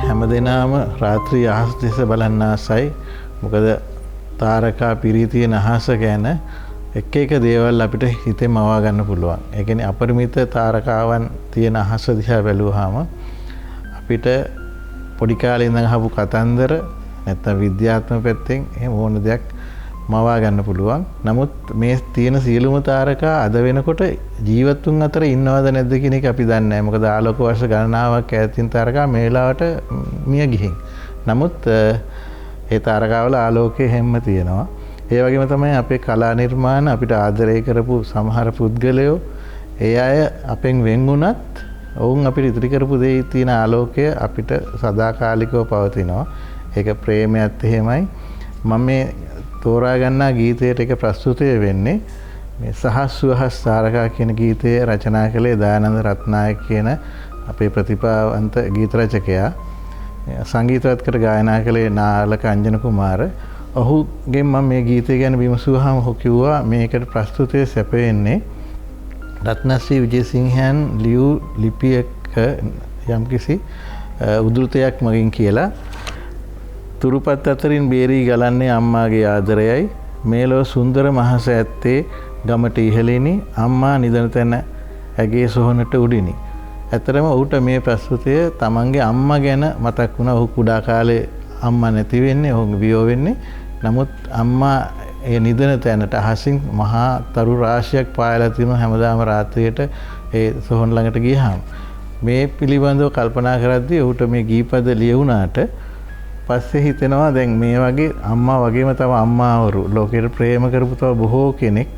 හැමදෙනාම රාත්‍රී අහස දෙස බලන්න ආසයි. මොකද තාරකා පිරී තියෙන අහස ගැන එක එක දේවල් අපිට හිතේ මවා ගන්න පුළුවන්. ඒ කියන්නේ අපරිමිත තාරකාවන් තියෙන අහස දිහා බැලුවාම අපිට පොඩි කාලේ ඉඳන් අහපු කතන්දර නැත්නම් විද්‍යාත්මක පැත්තෙන් එහෙම ඕන දෙයක් මවා ගන්න පුළුවන්. නමුත් මේ තියෙන සියලුම තාරකා අද වෙනකොට ජීවතුන් අතර ඉන්නවද නැද්ද කියන එක අපි දන්නේ නැහැ. මොකද ආලෝක වර්ෂ ගණනාවක් ඈතින් තාරකා මේ වෙලාවට මිය ගිහින්. නමුත් ඒ තාරකාවල ආලෝකය හැම්ම තියෙනවා. ඒ වගේම තමයි අපේ කලා නිර්මාණ අපිට ආදරය කරපු සමහර පුද්ගලයෝ ඒ අය අපෙන් වෙන් වුණත් ඔවුන් අපිට ඉදිරි කරපු දේ තියෙන ආලෝකය අපිට සදාකාලිකව පවතිනවා. ඒක ප්‍රේමයත් එහෙමයි. මම මේ තෝරා ගන්නා ගීතයට එක ප්‍රස්තුතය වෙන්නේ මේ සහස්වහස් තාරකා කියන ගීතය රචනා කළේ දයානන්ද රත්නායක කියන අපේ ප්‍රතිභාවන්ත ගීත රචකයා. සංගීතවත් කර ගායනා කළේ නාලක අංජන කුමාර. ඔහුගෙන් මම මේ ගීතය ගැන විමසුවාම ඔහු කිව්වා මේකට ප්‍රස්තුතය සැපෙන්නේ රත්නශ්‍රී විජේසිංහයන් ලියූ ලිපියක යම්කිසි උද්ෘතයක් මගින් කියලා. තුරුපත් අතරින් බේරී ගලන්නේ අම්මාගේ ආදරයයි මේලෝ සුන්දර මහස ඇත්තේ ගමට ඉහළිනි අම්මා නිදන තැන ඇගේ සොහනට උඩිනි. ඇතරම ඔහුට මේ ප්‍රස්තුතය තමන්ගේ අම්මා ගැන මතක් වුණා. ඔහු කුඩා කාලේ අම්මා නැති වෙන්නේ, ඔහු වියෝ වෙන්නේ. නමුත් අම්මා ඒ නිදන තැනට අහසින් මහා තරු රාශියක් පායලා තියෙනවා හැමදාම රාත්‍රියට ඒ සොහොන් ළඟට ගියහම. මේ පිළිබඳව කල්පනා කරද්දී ඔහුට මේ ගීපද ලියුණාට පස්සේ හිතෙනවා දැන් මේ වගේ අම්මා වගේම තව අම්මාවරු ලෝකෙට ප්‍රේම කරපු තව බොහෝ කෙනෙක්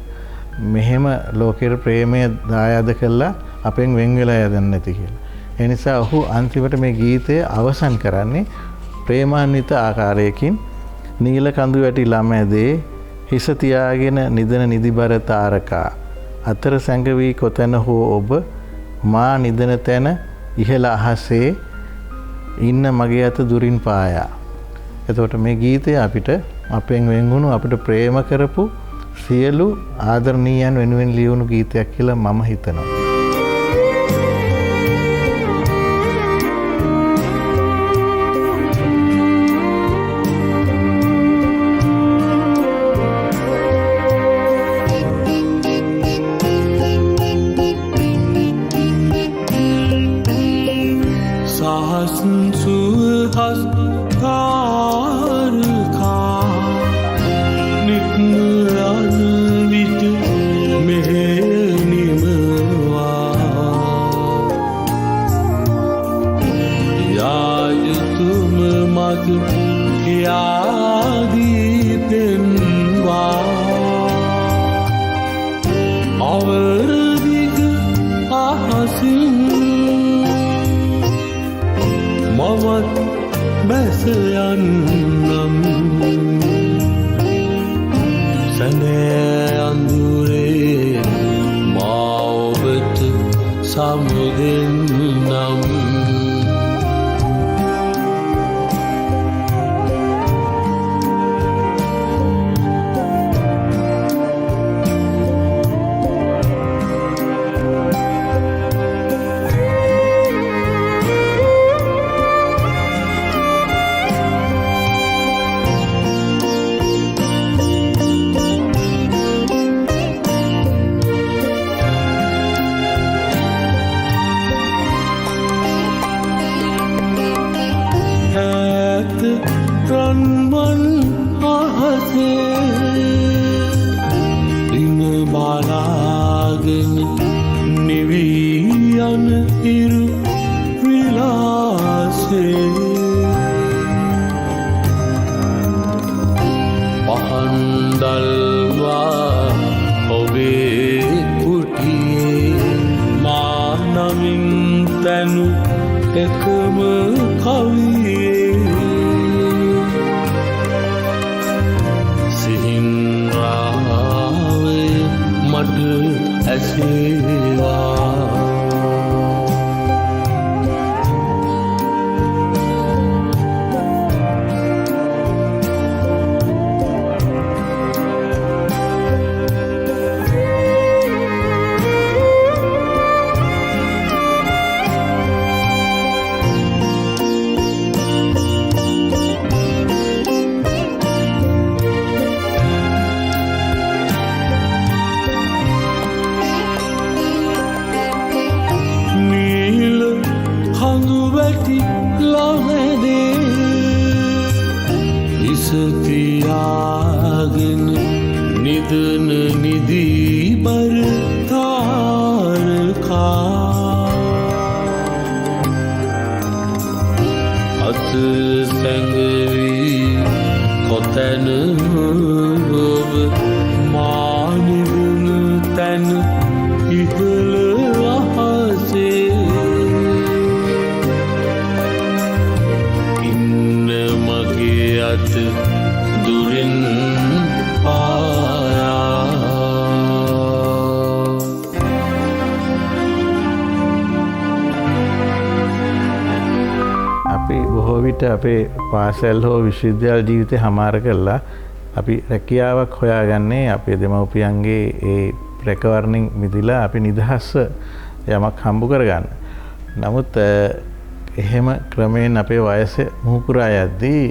මෙහෙම ලෝකෙට ප්‍රේමය දායාද කළා අපෙන් වෙන් වෙලා යදන්න නැති කියලා. ඒ නිසා ඔහු අන්තිමට මේ ගීතය අවසන් කරන්නේ ප්‍රේමාන්විත ආකාරයකින් නීල කඳු වැටි ළම ඇදේ හිස තියාගෙන නිදන නිදිබර තාරකා අතර සැඟවි කොතැන හෝ ඔබ මා නිදන තැන ඉහළ අහසේ ඉන්න මගේ අත දුරින් පායා. එතකොට මේ ගීතය අපිට අපෙන් වෙන් වුණු අපිට ප්‍රේම කරපු සියලු ආදරණීයන් වෙනුවෙන් ලියවුණු ගීතයක් කියලා මම හිතනවා. විට අපේ පාසල් හෝ විශ්වවිද්‍යාල ජීවිතේ හමාර කරලා අපි රැකියාවක් හොයාගන්නේ අපේ දෙමව්පියන්ගේ ඒ රැකවරණින් මිදලා අපි නිදහස්ව යමක් හම්බ කරගන්න. නමුත් එහෙම ක්‍රමයෙන් අපේ වයස මුහුකුරා යද්දී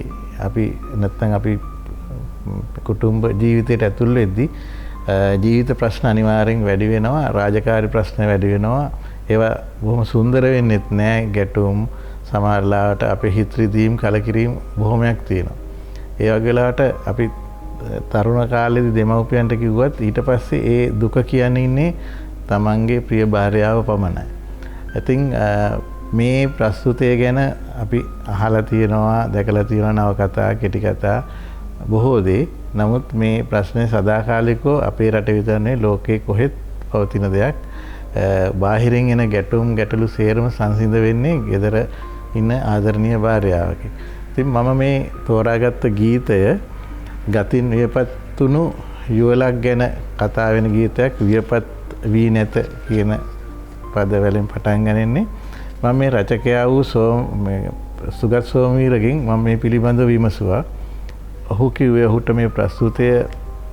අපි නැත්තම් අපි කුටුම්බ ජීවිතයට ඇතුල් වෙද්දී ජීවිත ප්‍රශ්න අනිවාර්යෙන් වැඩි වෙනවා, රාජකාරී ප්‍රශ්න වැඩි වෙනවා. ඒවා බොහොම සුන්දර වෙන්නෙත් නෑ. ගැටුම් සමහරලාට අපේ හිත රිදීම් කලකිරීම බොහොමයක් තියෙනවා. ඒ වගේ වෙලාවට අපි තරුණ කාලේදී දෙමව්පියන්ට කිව්වත් ඊට පස්සේ ඒ දුක කියන්නේ ඉන්නේ තමන්ගේ ප්‍රිය භාර්යාව පමණයි. ඉතින් මේ ප්‍රස්තුතය ගැන අපි අහලා තියෙනවා, දැකලා තියෙනවා නවකතා, කෙටි කතා බොහෝ දේ. නමුත් මේ ප්‍රශ්නේ සදාකාලිකව අපේ රටේ විතර නෙවෙයි ලෝකේ කොහෙත් පවතින දෙයක්. බාහිරින් එන ගැටලු සේරම සංසිඳ වෙන්නේ ගෙදර ඉන්න ආදරණීය භාර්යාවකින්. ඉතින් මම මේ තෝරාගත්ත ගීතය ගතින් වියපත්තුණු යුවලක් ගැන කතා වෙන ගීතයක්. වියපත් වී නැත කියන පද වලින් පටන් ගන්නේ. මම මේ රචකයා වූ සුගත් සෝමවීරගෙන් මම මේ පිළිබඳව විමසුවා. ඔහු කිව්වේ ඔහුට මේ ප්‍රස්තුතය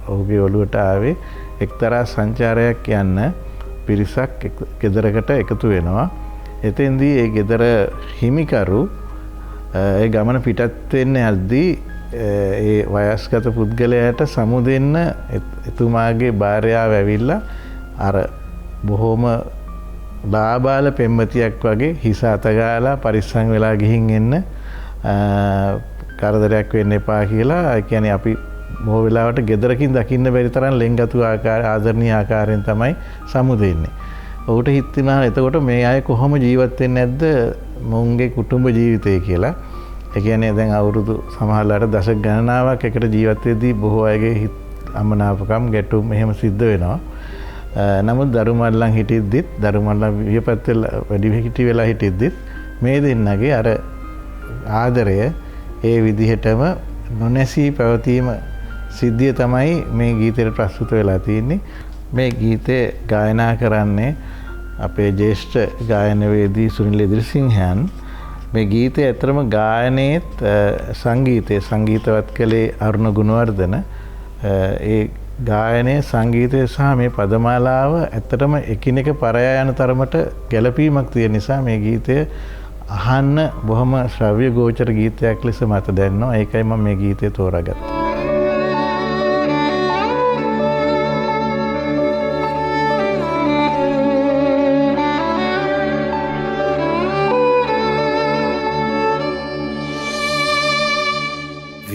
ඔහුගේ ඔළුවට ආවේ එක්තරා සංචාරයක් යන්න පිරිසක් ගෙදරකට එකතු වෙනවා. එතෙන්දී ඒ ගෙදර හිමිකරු ඒ ගමන පිටත් වෙන්න යද්දී ඒ වයස්ගත පුද්ගලයාට සමු දෙන්න එතුමාගේ භාර්යාව ඇවිල්ලා අර බොහොම ලාබාල පෙම්වතියක් වගේ හිස අතගාලා පරිස්සම් වෙලා ගිහින් එන්න කරදරයක් වෙන්න එපා කියලා. ඒ කියන්නේ අපි බොහෝ වෙලාවට ගෙදරකින් දකින්න බැරි තරම් ලෙන්ගතු ආදරණීය ආකාරයෙන් තමයි සමු දෙන්නේ. ඔහුට හිතුණා එතකොට මේ අය කොහොම ජීවත් වෙන්නේ නැද්ද මොවුන්ගේ කුටුම්බ ජීවිතය කියලා. ඒ කියන්නේ දැන් අවුරුදු සමහරලාට දශක ගණනාවක් එකට ජීවත් වෙද්දී බොහෝ අයගේ හිත අමනාපකම් ගැටුම් එහෙම සිද්ධ වෙනවා. නමුත් දරුමල්ලන් හිටිද්දිත් දරුමල්ලන් වියපත් වෙලා වැඩි හිටි වෙලා හිටිද්දිත් මේ දෙන්නගේ අර ආදරය ඒ විදිහටම නොනැසී පැවතීම සිද්ධිය තමයි මේ ගීතයට ප්‍රස්තුත වෙලා තියෙන්නේ. මේ ගීතය ගායනා කරන්නේ අපේ ජ්‍යෙෂ්ඨ ගායනවේදී සුනිල් ඉදිරිසිංහයන්. මේ ගීතය ඇත්තටම ගායනයේත් සංගීතවත් කළේ අරුණ ගුණවර්ධන. ඒ ගායනයේ සංගීතය සහ මේ පදමාලාව ඇත්තටම එකිනෙක පරයා යන තරමට ගැළපීමක් තියෙන නිසා මේ ගීතය අහන්න බොහොම ශ්‍රව්‍ය ගෝචර ගීතයක් ලෙස මට දැනෙනවා. ඒකයි මම මේ ගීතය තෝරාගත්තේ.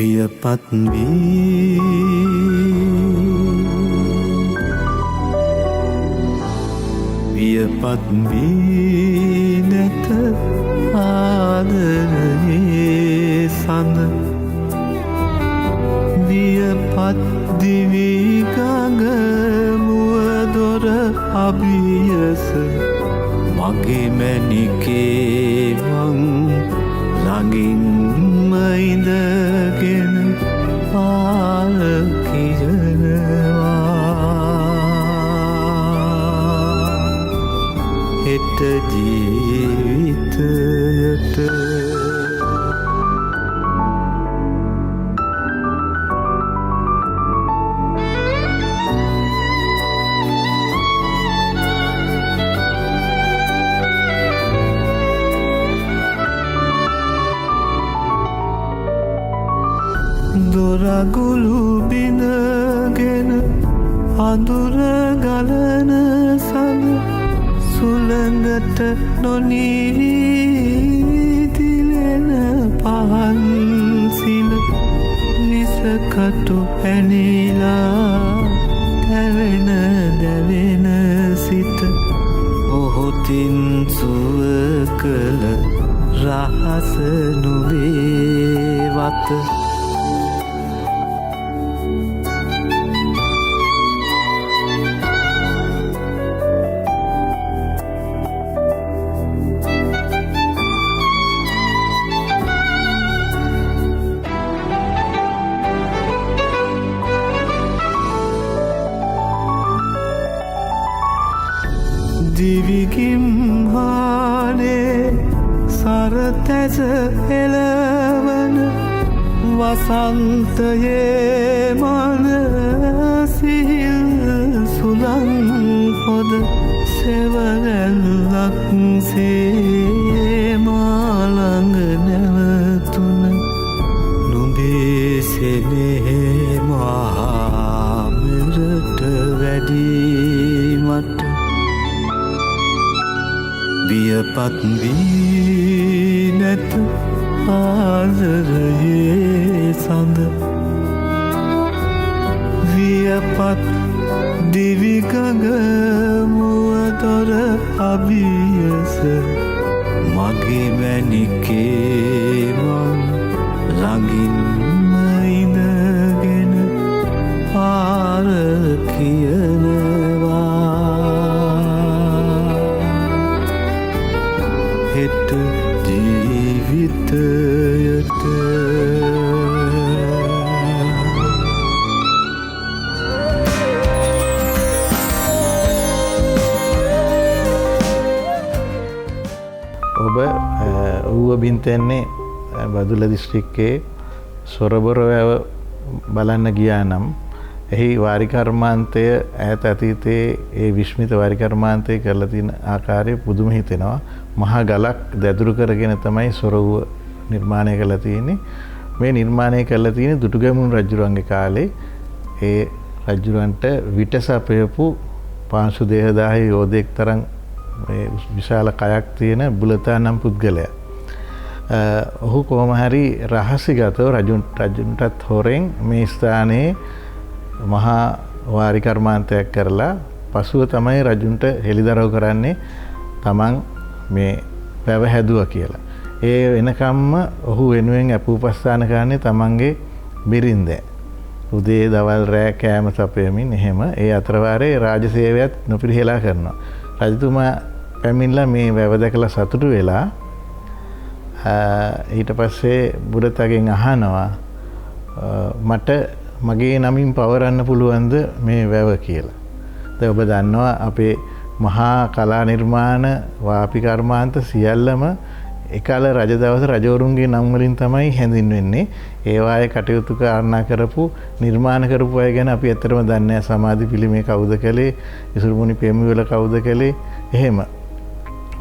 වියපත් වී වියපත් වී නැත ආදරයේ සඳ වියපත් දිවි ගඟ මුව දොර අභියස මගේ මැණිකේ මං ළඟින්ම ඉඳගෙන පාර කිරනවා හෙට ජීවිතයට දොරගුළු බිඳගෙන අඳුර ගලන සඳ සුළඟට නොනිවී දිලෙන පහන් සිල විසකටු පැනිලා දැවෙන සිත ඔහොතින් සුව කළ රහස නොවේ වත දිවිගිම්හානේ සරතැස එළ සන්තයේ මනසිල් සුලන් පොද සෙවරැල්ලක් සේ මාළඟ නැවතුන නුඹේ සෙනෙහේ මහාමෙරට වැඩීමට වියපත් වී නැත ආදරයේ සඳ වියපත් දිවිගඟ මුවතොර අභියස මගේ මැණිකේ මං ළඟින්ම ඉඳගෙන පාර කියනවා හෙට ජීවිතයට ඔබ ඌව බින්තෙන්නේ බදුල්ල දිස්ත්‍රික්කයේ සොරබොර වැව බලන්න ගියා නම් එහි වාරිකර්මාන්තය ඈත අතීතයේ ඒ විශ්මිත වාරිකර්මාන්තය කරලා තියෙන ආකාරය පුදුම හිතෙනවා. මහා ගලක් දැදුරු කරගෙන තමයි සොරවුව නිර්මාණය කරලා තියෙන්නේ. මේ නිර්මාණය කරලා තියෙන්නේ දුටුගැමුණු රජුරන්ගේ කාලේ. ඒ රජුරන්ට විටසපයපු 500,000 යෝධයෙක් තරම් මේ විශාල කයක් තියෙන බුලතා නම් පුද්ගලයා. ඔහු කොහොම හරි රහසිගතව රජුන්ටත් හොරෙන් මේ ස්ථානයේ මහා වාරිකර්මාන්තයක් කරලා පසුව තමයි රජුන්ට හෙළිදරව් කරන්නේ තමන් මේ වැව හැදුවා කියලා. ඒ වෙනකම්ම ඔහු වෙනුවෙන් අපූපස්ථාන කරන්නේ තමන්ගේ බිරින්දෑ. උදේ දවල් රෑ කෑම සපයමින් එහෙම ඒ අතරවාරේ රාජසේවයත් නොපිරිහෙලා කරනවා. රජතුමා පැමිණලා මේ වැව දැකලා සතුටු වෙලා ඊට පස්සේ බුරතගෙන් අහනවා මට මගේ නමින් පවරන්න පුළුවන්ද මේ වැව කියලා. දැන් ඔබ දන්නවා අපේ මහා කලා නිර්මාණ වාපි කර්මාන්ත සියල්ලම එකල රජ දවස රජවරුන්ගේ නම් වලින් තමයි හැඳින්වෙන්නේ. ඒවායේ කටයුතු කාරණා කරපු නිර්මාණ කරපු අය ගැන අපි ඇත්තටම දන්නේ නැහැ. සමාධි පිළිමේ කවුද කළේ? ඉසුරුමුණි පෙම්වල කවුද කළේ? එහෙම.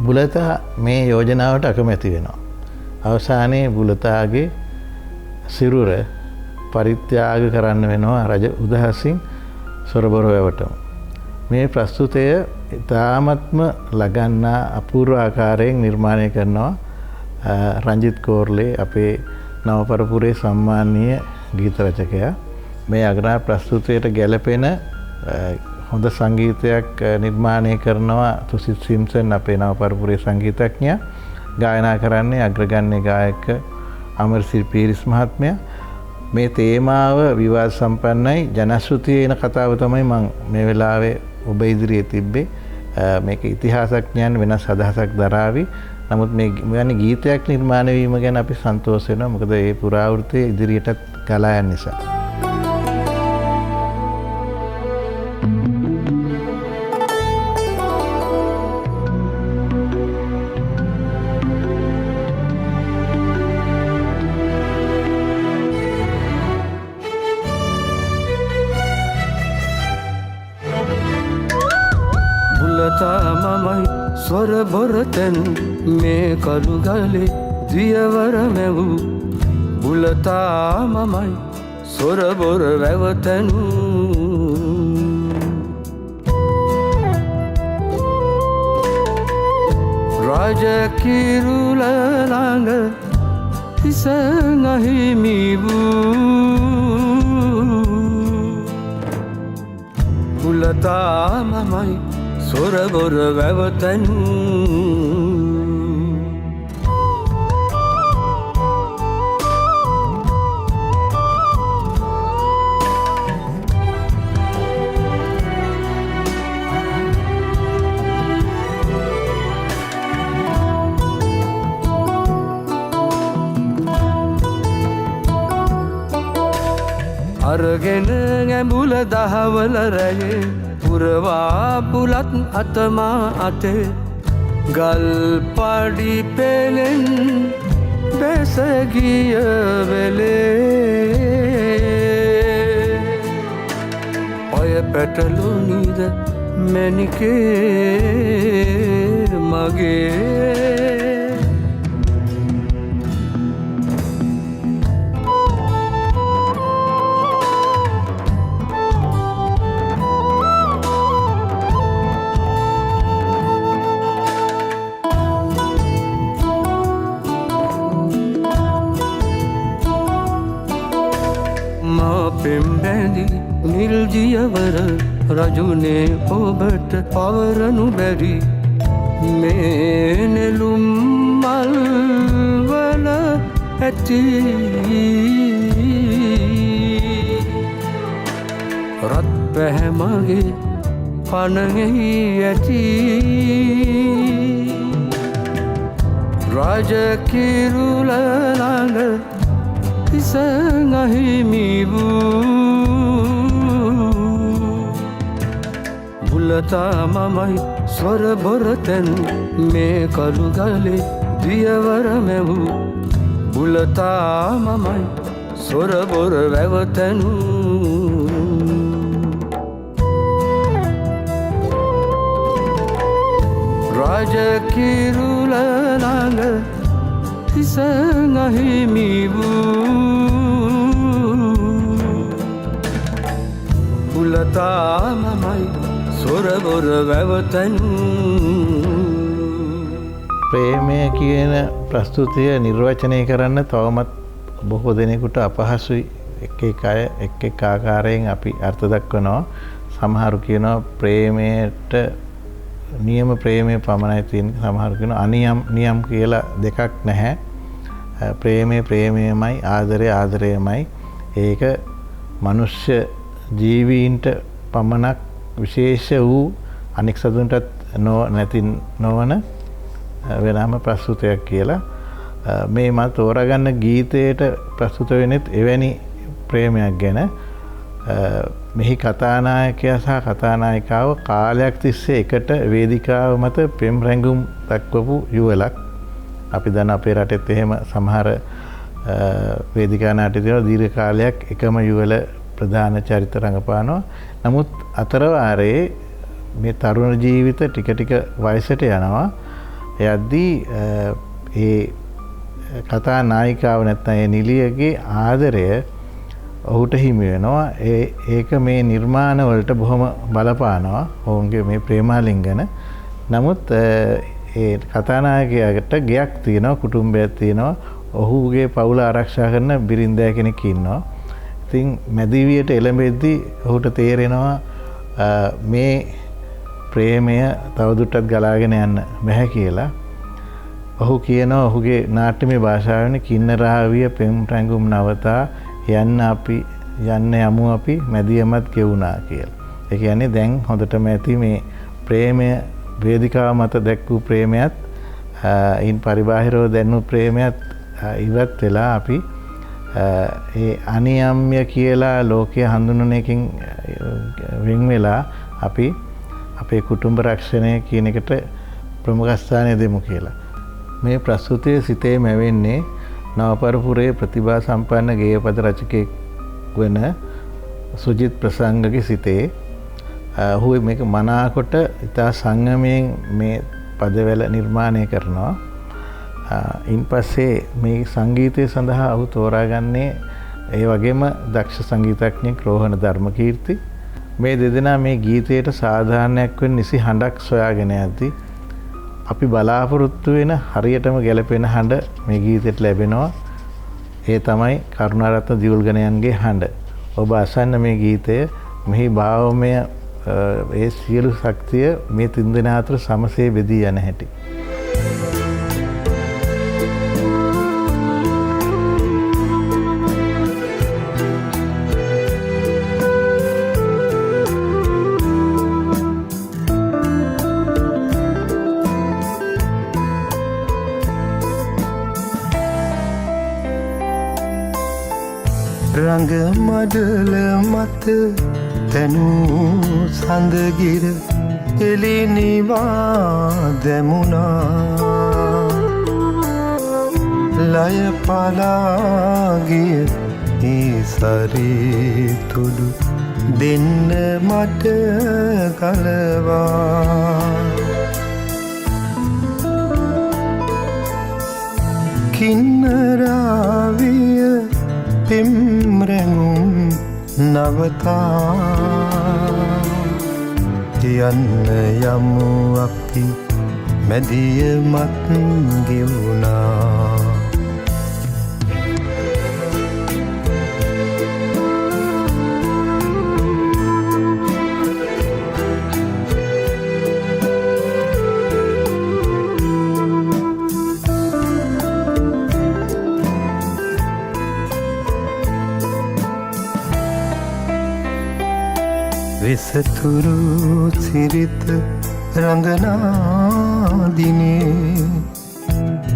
බුලතා මේ යෝජනාවට අකමැති වෙනවා. අවසානයේ බුලතාගේ සිරුර පරිත්‍යාග කරන්න වෙනවා රජ උදහසින් සොරබොර වැවටම. මේ ප්‍රස්තුතය ඉතාමත්ම ලගන්නා අපූර්ව ආකාරයෙන් නිර්මාණය කරනවා රංජිත් කෝර්ලේ අපේ නවපරපුරේ සම්මානීය ගීත රචකයා. මේ අගනා ප්‍රස්තුතයට ගැලපෙන හොඳ සංගීතයක් නිර්මාණය කරනවා තුසිත් සිම්සන් අපේ නවපරපුරේ සංගීතඥයා. ගායනා කරන්නේ අග්‍රගණ්‍ය ගායක අමරසිරි පීරිස් මහත්මයා. මේ තේමාව විවාද සම්පන්නයි. ජනශ්‍රුතියේ එන කතාව තමයි මම මේ වෙලාවේ ඔබ ඉදිරියේ තිබ්බේ. මේක ඉතිහාසඥයන් වෙනස් අදහසක් දරාවි. නමුත් මේ වැනි ගීතයක් නිර්මාණය වීම ගැන අපි සන්තෝෂ වෙනවා. මොකද ඒ පුරාවෘත්තය ඉදිරියටත් ගලා යන නිසා. මමයි සොරබොරතැන් මේ කළුගලේ දියවර මැවූ බුලතා මමයි සොරබොර වැවතැන් රාජකිරුල ළඟ හිස නැහිමි වූ බුලතා මමයි සොරබොර වැවතැන් අරගෙන ඇඹුල දහවල රැයේ පුරවා පුලත් අතමා අතේ ගල් පඩි පෙලෙන් බැසගිය වෙලේ ඔය පැටලුනිද මැනිකේ මගේ පෙම්බැඳි නිල්ජියවර රජුනේ ඔබට පවරනු බැරි මේ නෙළුම් මල්වල ඇති රත් පැහැමගේ පනගෙහි ඇති රජකිරුල ළඟ ඉසඟහිමි වූ බුලතා මමයි ස්වර බොරතැන් මේ කළු ගලේ දියවර මැවූ බුලතා මමයි ස්වර බොර වැවතැනු රජකිරුල ළඟ ඉසඟහිමි වූ බුලතා මමයි සොරබොර වැවතැනු ප්‍රේමය කියන ප්‍රස්තුතිය නිර්වචනය කරන්න තවමත් බොහෝ දෙනෙකුට අපහසුයි. එක් අය එක් ආකාරයෙන් අපි අර්ථ දක්වනවා. සමහරු කියනවා ප්‍රේමයට නියම ප්‍රේමය පමණයි තියෙන්නේ. සමහරු කියනවා නියම් කියලා දෙකක් නැහැ. ප්‍රේමය ප්‍රේමයමයි, ආදරය ආදරයමයි. ඒක මනුෂ්‍ය ජීවීන්ට පමණක් විශේෂ වූ අනෙක් සතුන්ටත් නැති නොවන වෙනම ප්‍රස්තුතයක් කියලා. මේ මම තෝරාගන්න ගීතයට ප්‍රස්තුත වෙනෙත් එවැනි ප්‍රේමයක් ගැන. මෙහි කතානායකයා සහ කතානායිකාව කාලයක් තිස්සේ එකට වේදිකාව මත පෙම් රැඟුම් දක්වපු යුවලක්. අපි දන්න අපේ රටෙත් එහෙම සමහර වේදිකා නාට්‍ය තියෙනවා දීර්ඝ කාලයක් එකම යුවල ප්‍රධාන චරිත රඟපානවා. නමුත් අතරවාරයේ මේ තරුණ ජීවිත ටික ටික වයසට යනවා. එයද්දී ඒ කතා නායිකාව නැත්නම් ඒ නිලියගේ ආදරය ඔහුට හිමි වෙනවා. ඒක මේ නිර්මාණ වලට බොහොම බලපානවා. ඔවුන්ගේ මේ ප්‍රේමාලිංගන. නමුත් ඒ කතානායකයාට ගෙයක් තියෙනවා, කුටුම්බයක් තියෙනවා. ඔහුගේ පවුල ආරක්ෂා කරන බිරින්දෑ කෙනෙක් ඉන්නවා. ඉතින් මැදිවියට එළඹෙද්දී ඔහුට තේරෙනවා මේ ප්‍රේමය තවදුරටත් ගලාගෙන යන්න බැහැ කියලා. ඔහු කියනවා ඔහුගේ නාට්‍යමය භාෂාවෙන් කින්නරාවිය පෙම් රැඟුම් නවතා යන්න යමු අපි මැදියමත් ගෙවුණා කියලා. ඒ කියන්නේ දැන් හොඳටම ඇති මේ ප්‍රේමය වේදිකාව මත දැක් වූ ප්‍රේමයත් ඉන් පරිබාහිරව දැන්නු ප්‍රේමයත් ඉවත් වෙලා අපි ඒ අනියම්ය කියලා ලෝකයේ හඳුන්වන එකකින් වෙන් වෙලා අපි අපේ කුටුම්බ රක්ෂණය කියන එකට ප්‍රමුඛ ස්ථානය දෙමු කියලා. මේ ප්‍රස්තුතිය සිතේ මැවෙන්නේ නවපරපුරේ ප්‍රතිභා සම්පන්න ගේයපද රචකයෙක් වන සුජිත් ප්‍රසංගගේ සිතේ. ඔහු මේක මනාකොට ඉතා සංයමයෙන් මේ පදවැල නිර්මාණය කරනවා. ඉන් පස්සේ මේ සංගීතය සඳහා ඔහු තෝරාගන්නේ ඒ වගේම දක්ෂ සංගීතඥයෙක් රෝහණ ධර්මකීර්ති. මේ දෙදෙනා මේ ගීතයට සාධාරණයක් වෙන නිසි හඬක් සොයාගෙන යද්දී අපි බලාපොරොත්තු වෙන හරියටම ගැලපෙන හඬ මේ ගීතයට ලැබෙනවා. ඒ තමයි කරුණාරත්න දියුල්ගණයන්ගේ හඬ. ඔබ අසන්න මේ ගීතය. මෙහි භාවමය ඒ සියලු ශක්තිය මේ තින්දෙනා අතර සමසේ බෙදී යන හැටි. රඟ මඩල මත තැනූ සඳගිර එලිනිවා දැමුණා ලය පලාගිය ඒ සරේ තුඩු දෙන්න මට කලවා කින්නරාවිය පෙම් රැඟුම් නවතා යන්න යමු අපි මැදිය මත් ගෙවුනා වෙසතුරු සිරිත රඟනාදිනේ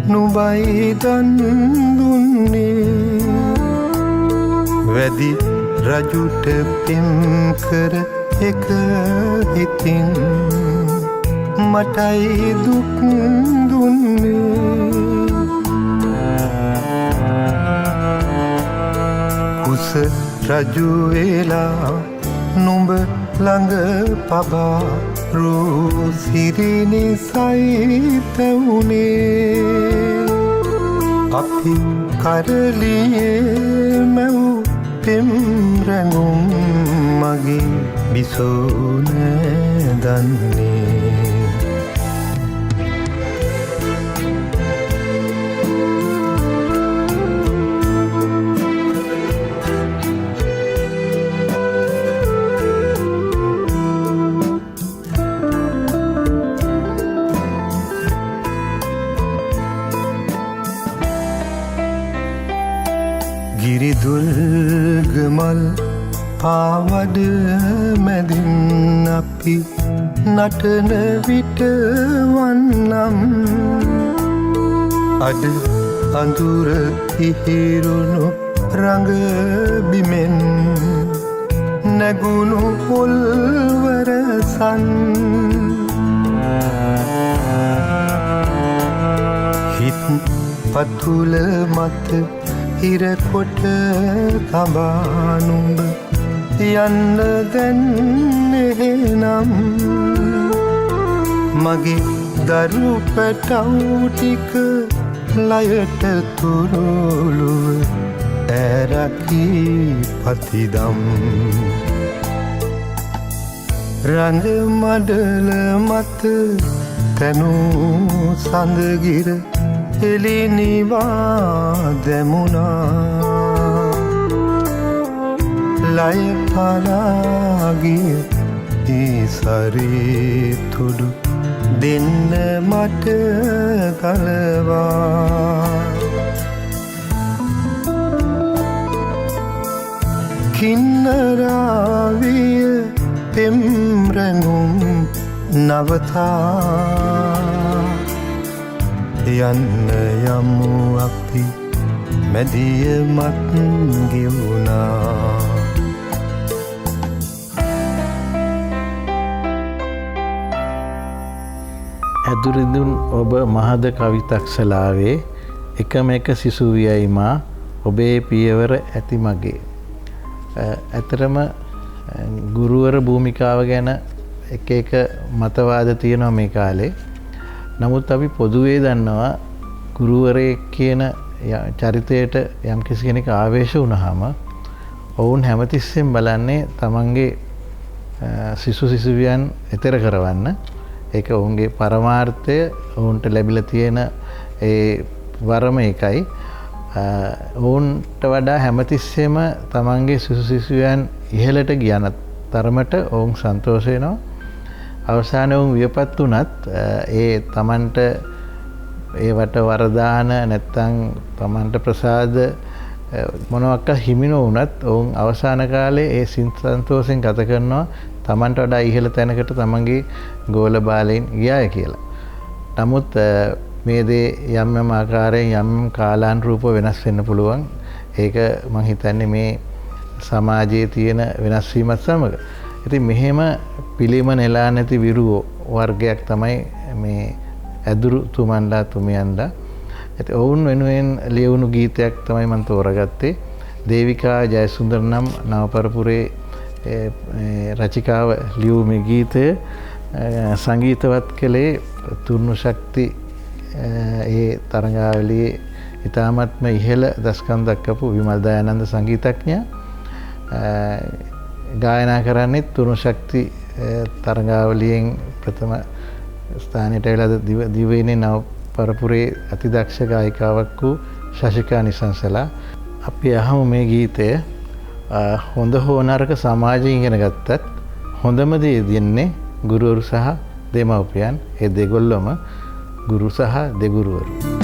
නුබයි දන් දුන්නේ වැඩි රජුට පෙම් කර එක හිතින් මටයි දුක් දුන්නේ කුස රජු වෙලා නුඹ ළඟ පබා රූ සිරිනි සහිත වුණේ අපි කරලියේ මැව් පෙම් රැඟුම් මගේ බිසෝ නෑ දන්නේ ගිරිදුල්ගමල් පාවඩ මැදින් අපි නටන විට වන්නම් අඩ අඳුර ඉහිරුණු රඟ බිමෙන් නැගුණු පොල්වර සන් හිත් පතුල මත හිරකොට තබා නුඹ යන්න දැන් එහෙනම් මගේ දරු පැටව් ටික ලයට තුරුළුව ඇරකී පතිදම් රඟ මඩල මත තැනූ සඳගිර එලිනිවා දැමුණා ලය පලාගිය ඒ සරේ තුඩු දෙන්න මට කලවා කින්නරාවිය පෙම් රැඟුම් නවතා යන්න යමු අපි මැදිය මත් ගෙවුනා ඇදුරිදුන් ඔබ මහද කවිතක්ෂලාවේ එකම එක සිසුවියයි මා ඔබේ පියවර ඇති මගේ ඇතරම ගුරුවර භූමිකාව ගැන එක මතවාද තියෙනවා මේ කාලේ නමුත් අපි පොදුවේ දන්නවා ගුරුවරයෙක් කියන චරිතයට යම් කිසි කෙනෙක් ආවේශ වුණාම ඔවුන් හැමතිස්සෙම බලන්නේ තමන්ගේ සිසු සිසුවියන් එතර කරවන්න ඒක ඔවුන්ගේ පරමාර්ථය ඔවුන්ට ලැබිලා තියෙන ඒ වරම එකයි ඔවුන්ට වඩා හැමතිස්සෙම තමන්ගේ සිසු සිසුවියන් ඉහළට ගියන තරමට ඔවුන් සන්තෝෂ වෙනවා අවසානයේ වුන් වියපත් උනත් ඒ තමන්ට ඒවට වරදාන නැත්තම් තමන්ට ප්‍රසාද මොනවාක් හිමි නොවුනත් ඔවුන් අවසාන කාලේ ඒ සන්තෝෂෙන් ගත කරනවා තමන්ට වඩා ඉහළ තැනකට තමන්ගේ ගෝල බාලයන් ගියාය කියලා. නමුත් මේ දේ යම් යම් ආකාරයෙන් යම් කාලානුරූපව වෙනස් වෙන්න පුළුවන්. ඒක මම හිතන්නේ මේ සමාජයේ තියෙන වෙනස් වීමත් සමග. ඉතින් මෙහෙම පිළිම නෙලා නැති විරුවෝ වර්ගයක් තමයි මේ ඇදුරු තුමන්ලා තුමියන්ලා. ඉතින් ඔවුන් වෙනුවෙන් ලියවුණු ගීතයක් තමයි මම තෝරගත්තේ. දේවිකා ජයසුන්දර නම් නවපරපුරේ රචිකාව ලියූ මේ ගීතය සංගීතවත් කළේ තුර්ණු ශක්ති ඒ තරඟාවලියේ ඉතාමත්ම ඉහළ දස්කම් දක්වපු විමල් දයානන්ද සංගීතඥයා. ගායනා කරන්නේ තුර්ණු ශක්ති තරඟාවලියෙන් ප්‍රථම ස්ථානයට ඇවිල්ලා දිවයිනේ නවපරපුරේ අතිදක්ෂ ගායිකාවක් වූ ශශිකා නිසංසලා. අපි අහමු මේ ගීතය. හොඳ හෝ නරක සමාජයෙන් ඉගෙන ගත්තත් හොඳම දේ දෙන්නේ ගුරුවරු සහ දෙමව්පියන්. ඒ දෙගොල්ලම ගුරු සහ දෙගුරුවරු.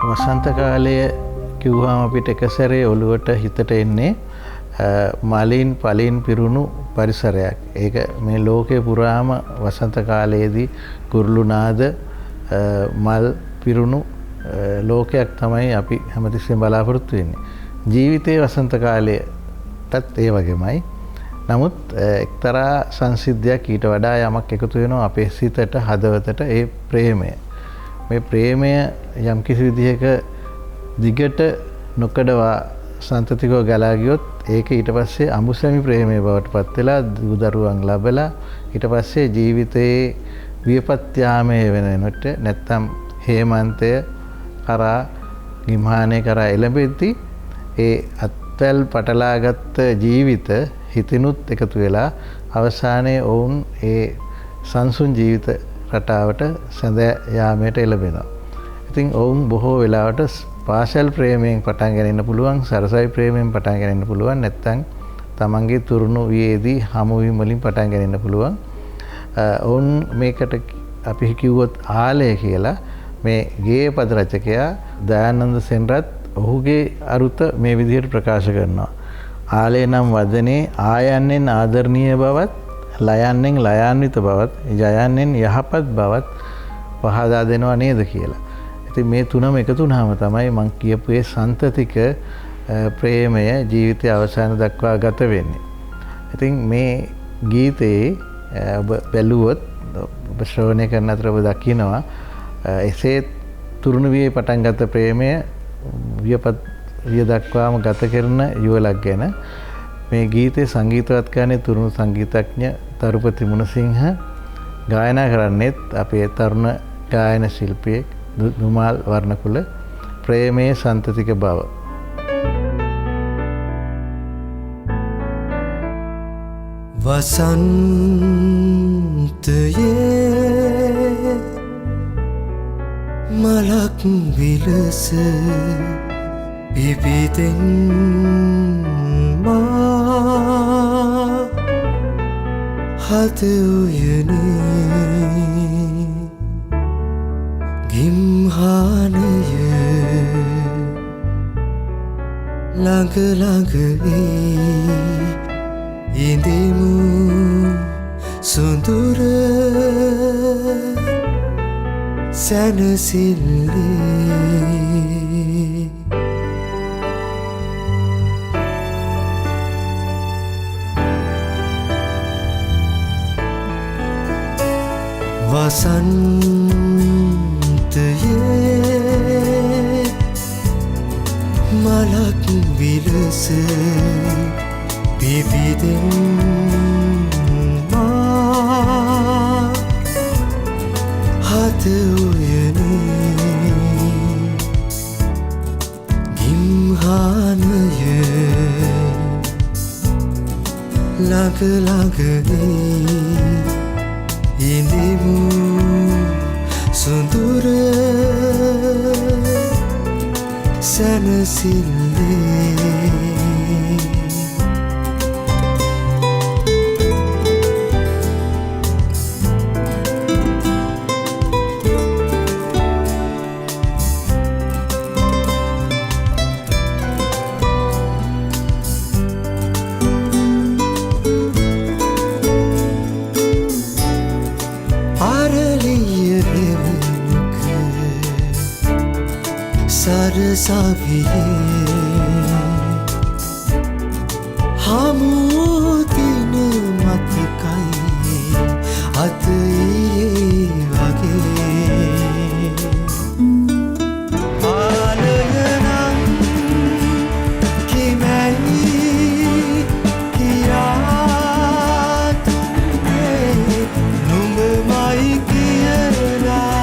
වසන්ත කාලය කිව්වම අපිට එක සැරේ ඔළුවට හිතට එන්නේ මලින් පලින් පිරුණු පරිසරයක්. ඒක මේ ලෝකේ පුරාම වසන්ත කාලයේදී කුරුළු නාද මල් පිරුණු ලෝකයක් තමයි අපි හැමතිස්සෙම බලාපොරොත්තු වෙන්නේ. ජීවිතයේ වසන්ත කාලයටත් ඒ වගේමයි. නමුත් එක්තරා සංසිද්ධියක් ඊට වඩා යමක් එකතු වෙනවා අපේ සිතට, හදවතට. ඒ ප්‍රේමය. මේ ප්‍රේමය යම් කිසි විදිහක දිගට නොකඩවා සන්තතිකව ගලා ගියොත් ඒක ඊට පස්සේ අඹුසැමි ප්‍රේමයේ බවට පත් වෙලා දරුවන් ලැබලා ඊට පස්සේ ජීවිතයේ විපත් යාමයේ වෙනකොට නැත්තම් හේමන්තය කරා ගිම්හානය කරා එළඹෙද්දී ඒ අත්වැල් පටලාගත් ජීවිත හිතිනුත් එකතු වෙලා අවසානයේ ඔවුන් ඒ සංසුන් ජීවිත රටාවට සැඳ යාමයට එළඹෙනවා. ඉතින් ඔවුන් බොහෝ වෙලාවට පාසල් ප්‍රේමයෙන් පටන් ගන්න පුළුවන්, සරසවි ප්‍රේමයෙන් පටන් ගන්න පුළුවන්, නැත්නම් තමන්ගේ තුරුණු වියේදී හමු වීම වලින් පටන් ගන්න පුළුවන්. ඔවුන් මේකට අපි කිව්වොත් ආලය කියලා. මේ ගේය පද රචකයා දයානන්ද සෙනරත් ඔහුගේ අරුත මේ විදිහට ප්‍රකාශ කරනවා. ආලය නම් වදනේ ආයන්නෙන් ආදරණීය බවත්, ලයන්නෙන් ලයාන්විත බවත්, ජයන්නෙන් යහපත් බවත් පහදා දෙනවා නේද කියලා. ඉතින් මේ තුනම එකතු වුණාම තමයි මම කියපු ඒ සන්තතික ප්‍රේමය ජීවිතය අවසාන දක්වා ගත වෙන්නේ. ඉතින් මේ ගීතේ ඔබ බැලුවොත් ඔබ ශ්‍රවණය කරන අතර ඔබ දකිනවා එසේ තුරුණු වියේ පටන් ගත ප්‍රේමය විය දක්වාම ගත කරන යුවලක් ගැන. මේ ගීතේ සංගීතවත් කරන්නේ තුරුණු සංගීතඥ තරුපති මුණසිංහ, ගායනා කරන්නේත් අපේ තරුණ ගායන ශිල්පියෙක් දුමාල් වර්ණකුල. ප්‍රේමයේ සන්තතික බව. වසන්තයේ මලක් විලස පිපිදෙන් මා හද උයනේ ගිම්හානය ළඟ ළඟ ඉඳෙමු සුඳුර සැනසිල්ලේ වසන්තයේ මලක් විලස පිපිදෙන් මා හද උයනේ ගිම්හානය ළඟ ළඟ ඉඳෙමු සුඳුර සැනසිල්ලේ සරසවියේ හමුදින මතකයි අද ඊයේ වගේ ආලයනම් කිමැයි කියා තුන්නේ නුඹමයි කියලා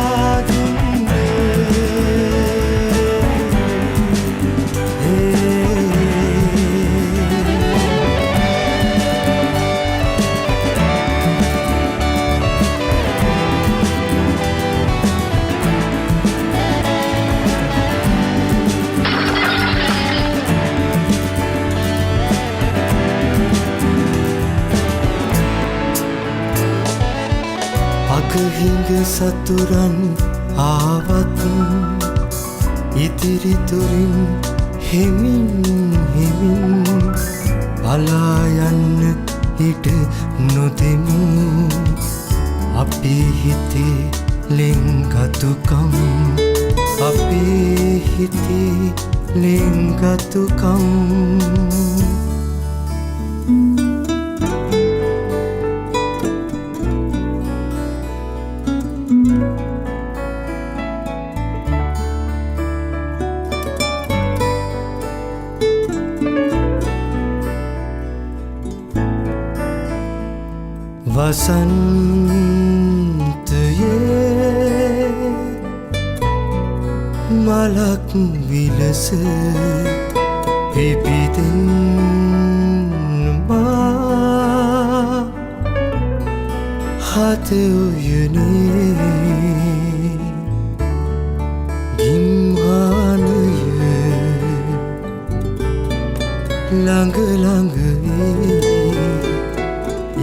හිඟ සතුරන් ආවත් ඉතිරි තුරින් හෙමින් හෙමින් බලා යන්න ඉඩ නොදෙමු අපේ හිතේ ලෙන්ගතුකම් අපේ හිතේ ලෙන්ගතුකම් වසන්තයේ මලක් විලස පිපිදෙන් මා හත උයනේ ගිම්හානය ළඟ ළඟ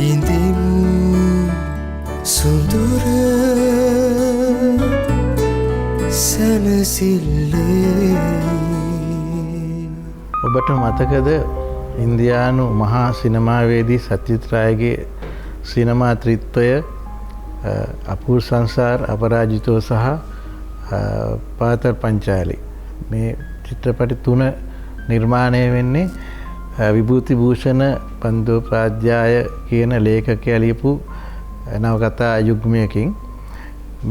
ඉඳිමු සුඳුර සැනසිල්ලේ. ඔබට මතකද ඉන්දියානු මහා සිනමාවේදී සත්‍යජිත් රායගේ සිනමා ත්‍රිත්වය අපූර් සංසාර, අපරාජිතෝ සහ පාතර පංචාලි මේ චිත්‍රපටි තුන නිර්මාණය වෙන්නේ විභූති භූෂණ බන්දෝපාධ්‍යාය කියන ලේඛකයා ලියපු නවකතා යුග්මයකින්.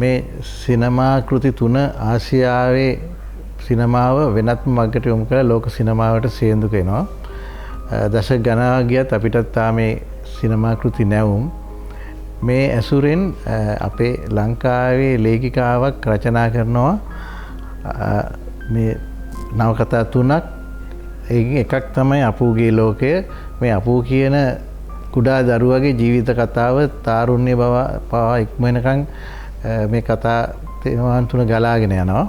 මේ සිනමා කෘති තුන ආසියාවේ සිනමාව වෙනත්ම මගකට යොමු කරලා ලෝක සිනමාවට සේන්දු කරනවා. දශක ගණනාවක් ගියත් අපිටත් තාම මේ සිනමා කෘති නැවුම්. මේ ඇසුරෙන් අපේ ලංකාවේ ලේඛිකාවක් රචනා කරනවා මේ නවකතා තුනක්. ඒකින් එකක් තමයි අපූගේ ලෝකය. මේ අපූ කියන කුඩා දරුවගේ ජීවිත කතාව තාරුණ්‍ය බව පවා ඉක්මනකම් මේ කතා තේමාවන් තුන ගලාගෙන යනවා.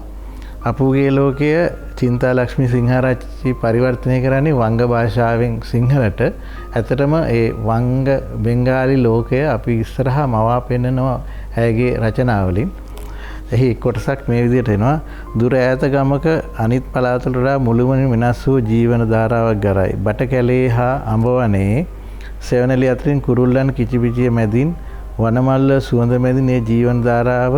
අපූගේ ලෝකය චින්තාලක්ෂ්මී සිංහාරච්චි පරිවර්තනය කරන්නේ වංග භාෂාවෙන් සිංහලට. ඇත්තටම ඒ වංග බෙන්ගාලි ලෝකය අපි ඉස්සරහා මවා පෙන්නනවා ඇයගේ රචනාවලින්. එහි කොටසක් මේ විදිහට එනවා. දුර ඈත ගමක අනිත් පළාතවලට වඩා මුළුමනින් වෙනස් වූ ජීවන ධාරාවක් ගරයි. බට කැලේ හා අඹවනේ සෙවණැලි අතරින් කුරුල්ලන් කිචිපිචිය මැදින් වනමල්ල සුවඳ මැදින් මේ ජීවන ධාරාව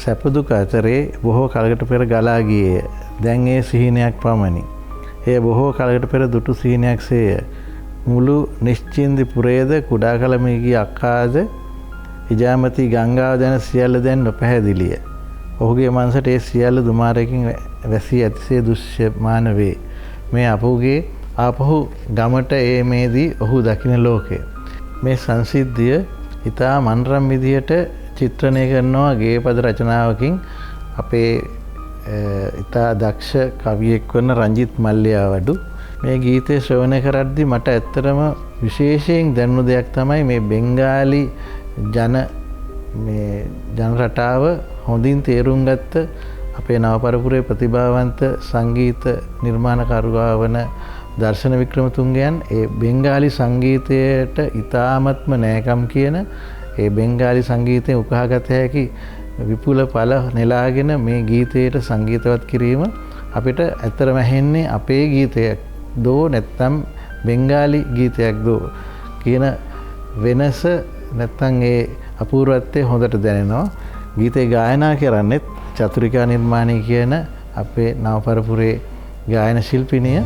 සැප දුක අතරේ බොහෝ කලකට පෙර ගලා ගියේය. දැන් ඒ සිහිනයක් පමණි. එය බොහෝ කලකට පෙර දුටු සිහිනයක් සේය. මුළු නිශ්චින්දි පුරේද කුඩා කලමේ ගිය අක්කාද ඉජාමති ගංගාව දැන සියල්ල දැන් නොපැහැදිලිය. ඔහුගේ මනසට ඒ සියල්ල දුමාරයකින් වැසී ඇතිසේ දෘශ්‍යමාන වේ. මේ අපුගේ ආපහු ගමට ඒමේදී ඔහු දකින ලෝකය. මේ සංසිද්ධිය ඉතා මනරම් විදිහට චිත්‍රණය කරනවා ගේපද රචනාවකින් අපේ ඉතා දක්ෂ කවියෙක් වන රංජිත් මල්ලියාවඩු. මේ ගීතය ශ්‍රවණය කරද්දී මට ඇත්තටම විශේෂයෙන් දැනුණු දෙයක් තමයි මේ බෙන්ගාලි ජන රටාව හොඳින් තේරුම් ගත්ත අපේ නව පරපුරේ ප්‍රතිභාවන්ත සංගීත නිර්මාණකරුවා වන දර්ශන වික්‍රමතුංගයන් ඒ බෙන්ගාලි සංගීතයට ඉතාමත්ම නෑකම් කියන ඒ බෙන්ගාලි සංගීතයෙන් උකහාගත හැකි විපුල පල නෙලාගෙන මේ ගීතයට සංගීතවත් කිරීම අපිට ඇත්තටම ඇහෙන්නේ අපේ ගීතයක් දෝ නැත්නම් බෙන්ගාලි ගීතයක් දෝ කියන වෙනස නැත්නම් ඒ අපූර්වත්වය හොඳට දැනෙනවා. ගීතේ ගායනා කරන්නෙත් චතුරිකා නිර්මාණී කියන අපේ නව පරපුරේ ගායන ශිල්පිනිය.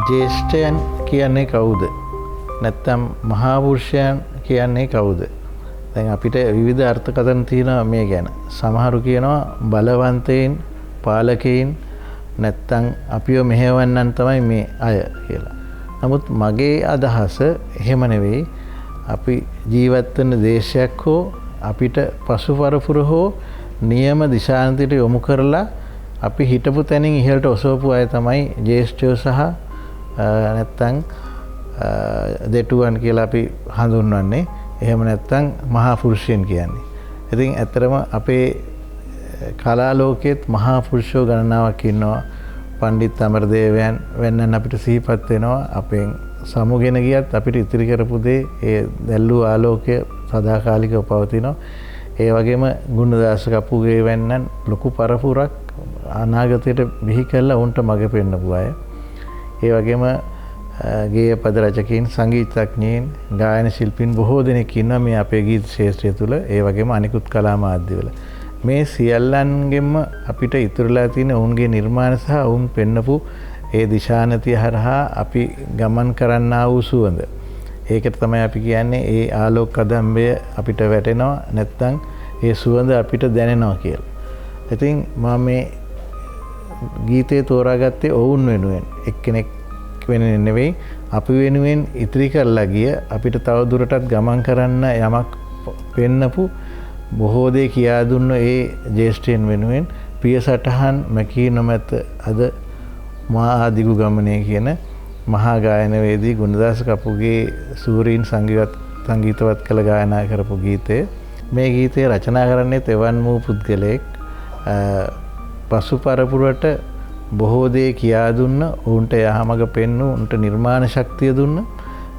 ජේෂ්ඨයන් කියන්නේ කවුද? නැත්තම් මහා පුරුෂයන් කියන්නේ කවුද? දැන් අපිට විවිධ අර්ථකථන තියෙනවා මේ ගැන. සමහරු කියනවා බලවන්තයින්, පාලකයින් නැත්තම් අපිව මෙහෙවන්නන් තමයි මේ අය කියලා. නමුත් මගේ අදහස එහෙම නෙවෙයි. අපි ජීවත් වෙන දේශයක් හෝ අපිට පසුපරපුර හෝ නියම දිශාන්තිට යොමු කරලා අපි හිටපු තැනින් ඉහළට ඔසවපු අය තමයි ජේෂ්ඨයෝ සහ නැත්තම් දෙටුවන් කියලා අපි හඳුන්වන්නේ. එහෙම නැත්තම් මහා පුරුෂයන් කියන්නේ. ඉතින් ඇත්තටම අපේ කලා ලෝකෙත් මහා පුරුෂයෝ ගණනාවක් ඉන්නවා. පණ්ඩිත් අමරදේවයන් වෙන්නන් අපිට සිහිපත් වෙනවා. අපෙන් සමුගෙන ගියත් අපිට ඉතිරි කරපු දේ ඒ දැල්ලු ආලෝකය සදාකාලිකව පවතිනවා. ඒ වගේම ගුණදාස කපුගේ වෙන්නන් ලොකු පරපුරක් අනාගතයට බිහි කරලා උන්ට මඟ පෙන්නපු අය. ඒ වගේම ගේය පද රචකයින්, සංගීතඥයින්, ගායන ශිල්පීන් බොහෝ දෙනෙක් ඉන්නවා මේ අපේ ගීත ක්ෂේත්‍රය තුළ. ඒ වගේම අනිකුත් කලා මාධ්‍යවල. මේ සියල්ලන්ගෙන්ම අපිට ඉතුරුලා තියෙන ඔවුන්ගේ නිර්මාණ සහ ඔවුන් පෙන්නපු ඒ දිශානතිය හරහා අපි ගමන් කරන්නා වූ සුවඳ. ඒකට තමයි අපි කියන්නේ ඒ ආලෝක කදම්බය අපිට වැටෙනවා නැත්නම් ඒ සුවඳ අපිට දැනෙනවා කියලා. ඉතින් මම මේ ගීතේ තෝරාගත්තේ ඔවුන් වෙනුවෙන්. එක්කෙනෙක් වෙනුවෙන් නෙවෙයි, අපි වෙනුවෙන් ඉතිරි කරලා ගිය අපිට තව දුරටත් ගමන් කරන්න යමක් පෙන්නපු බොහෝ දේ කියා දුන්න ඒ ජේෂ්ඨයන් වෙනුවෙන් ප්‍රිය සටහන් මැකී නොමැත අද මා දිගු ගමනේ කියන මහා ගායනවේදී ගුණදාස කපුගේ සූරීන් සංගීතවත් කළ ගායනා කරපු ගීතය. මේ ගීතය රචනා කරන්නේ තෙවන් වූ පුද්ගලයෙක්. පසු පරපුරට බොහෝ දේ කියා දුන්න, ඔවුන්ට යහමඟ පෙන්නු, උන්ට නිර්මාණ ශක්තිය දුන්න.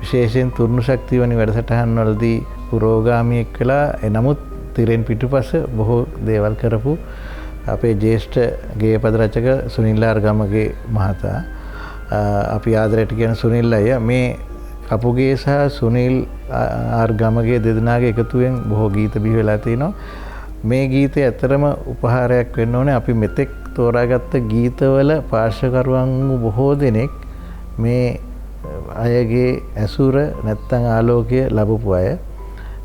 විශේෂයෙන් තුරුණු ශක්තිය වැනි වැඩසටහන් වලදී පුරෝගාමියෙක් වෙලා නමුත් තිරෙන් පිටුපස බොහෝ දේවල් කරපු අපේ ජේෂ්ඨ ගේයපද රචක සුනිල් ආර්ගමගේ මහතා. අපි ආදරයට කියන සුනිල් අයියා මේ කපුගේ සහ සුනිල් ආර්ගමගේ දෙදෙනාගේ එකතුවෙන් බොහෝ ගීත බිහි වෙලා තිනවා. මේ ගීතය ඇත්තරම උපහාරයක් වෙන්න ඕනේ. අපි මෙතෙක් තෝරාගත්ත ගීතවල පාර්ශ්වකරුවන් වූ බොහෝ දෙනෙක් මේ අයගේ ඇසුර නැත්තම් ආලෝකය ලැබපු අය.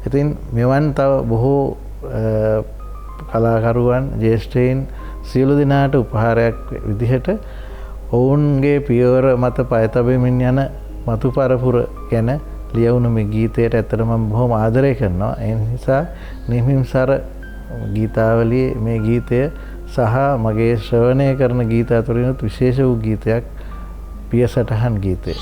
ඉතින් මෙවන් තව බොහෝ කලාකරුවන්, ජේෂ්ඨයින් සියලු දෙනාට උපහාරයක් විදිහට ඔවුන්ගේ පියවර මත පය තබමින් යන මතු පරපුර ගැන ලියවුණු මේ ගීතයට ඇත්තටම මම බොහොම ආදරය කරනවා. ඒ නිසා නිහිම්සර ගීතාවලියේ මේ ගීතය සහ මගේ ශ්‍රවණය කරන ගීත අතරිනුත් විශේෂ වූ ගීතයක් පිය සටහන් ගීතය.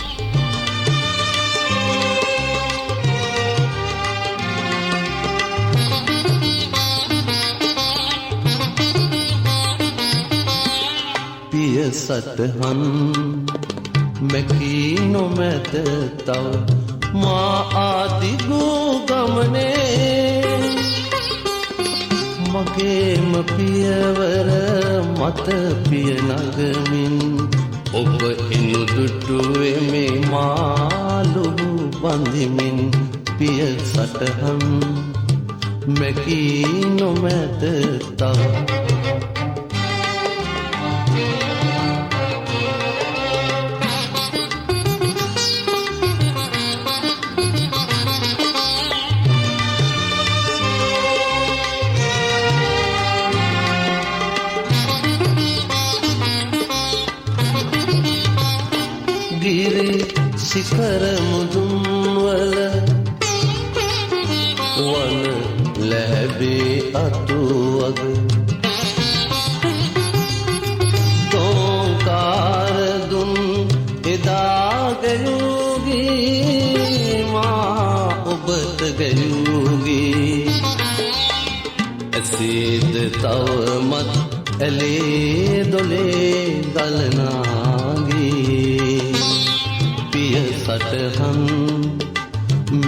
පිය සටහන් මැකී නොමැත තව මා ආදිගෝ ගමනේ මගේම පියවර මත පිය නගමින් ඔබ එනු දුටුවේ මේ මාළු බඳිමින් පිය සටහන් මැකී නොමැත තව शिखर मुदुंवल वन लहबे अतुअग तोकार दुन इदा गयुगी माँ उबत गयुगी असीद तव मत अले दोले दलनागी पिय सटहन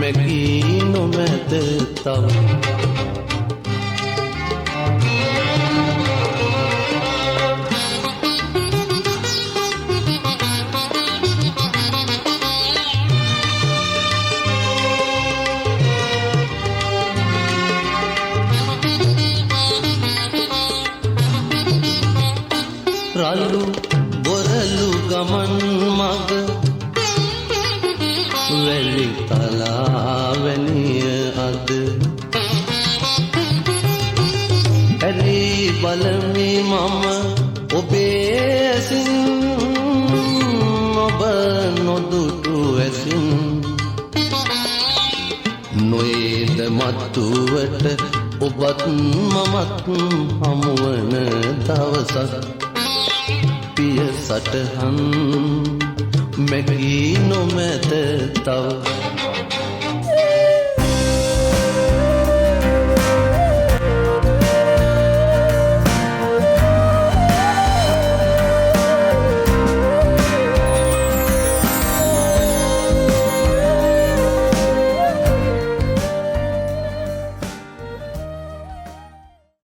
मැකී නොමැත තව රළු බොරළු ගමන් මග වැලි තලාවැනිය අද ඇරී බලමි මම ඔබේ ඇසින් ඔබ නොදුටු ඇසින් නොයේද මත්තුවට ඔබත් මමත් හමුවන දවසක් පිය සටහන් මැකී නොමැත තව